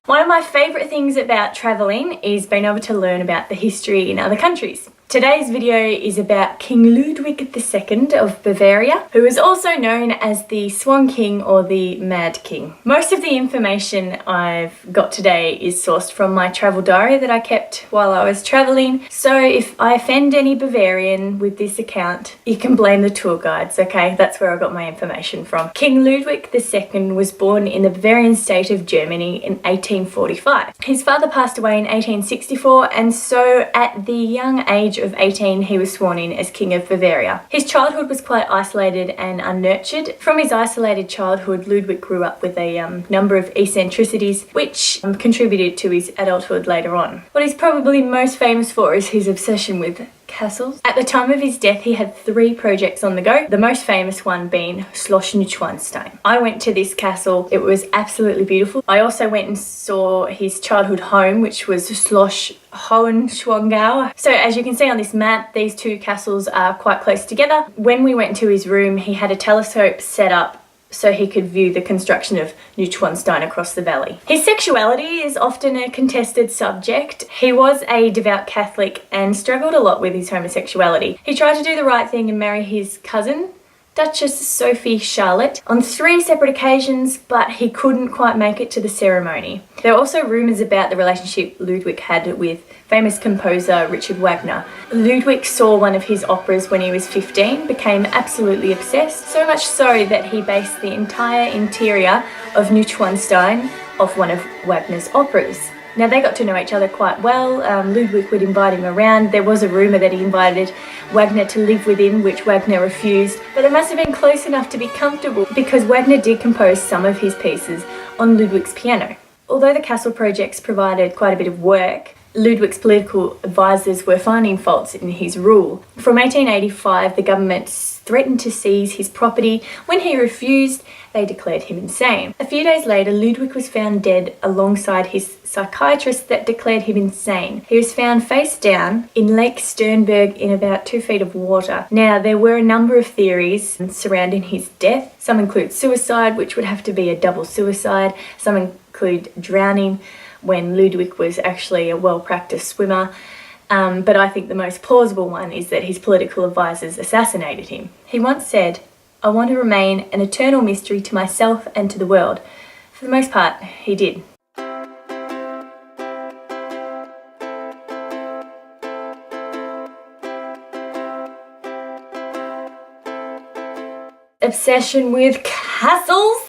One of my favourite things about travelling is being able to learn about the history in other countries. Today's video is about King Ludwig II of Bavaria, who is also known as the Swan King or the Mad King. Most of the information I've got today is sourced from my travel diary that I kept while I was travelling. So if I offend any Bavarian with this account, you can blame the tour guides, okay? That's where I got my information from. King Ludwig II was born in the Bavarian state of Germany in 1845. His father passed away in 1864, and so at the young age of 18 he was sworn in as King of Bavaria. His childhood was quite isolated and unnurtured. From his isolated childhood, Ludwig grew up with a number of eccentricities which contributed to his adulthood later on. What he's probably most famous for is his obsession with castles. At the time of his death, he had 3 projects on the go, the most famous one being Schloss Neuschwanstein. I went to this castle. It was absolutely beautiful. I also went and saw his childhood home, which was Schloss Hohenschwangau. So as you can see on this map, these 2 castles are quite close together. When we went to his room, he had a telescope set up so he could view the construction of Neuschwanstein across the valley. His sexuality is often a contested subject. He was a devout Catholic and struggled a lot with his homosexuality. He tried to do the right thing and marry his cousin, Duchess Sophie Charlotte, on 3 separate occasions, but he couldn't quite make it to the ceremony. There are also rumours about the relationship Ludwig had with famous composer Richard Wagner. Ludwig saw one of his operas when he was 15, became absolutely obsessed, so much so that he based the entire interior of Neuschwanstein off one of Wagner's operas. Now, they got to know each other quite well. Ludwig would invite him around. There was a rumour that he invited Wagner to live with him, which Wagner refused, but it must have been close enough to be comfortable because Wagner did compose some of his pieces on Ludwig's piano. Although the castle projects provided quite a bit of work, Ludwig's political advisors were finding faults in his rule. From 1885, the government threatened to seize his property. When he refused, they declared him insane. A few days later, Ludwig was found dead alongside his psychiatrist that declared him insane. He was found face down in Lake Sternberg in about 2 feet of water. Now, there were a number of theories surrounding his death. Some include suicide, which would have to be a double suicide. Some include drowning, when Ludwig was actually a well-practiced swimmer. But I think the most plausible one is that his political advisors assassinated him. He once said, "I want to remain an eternal mystery to myself and to the world." For the most part, he did. Obsession with castles?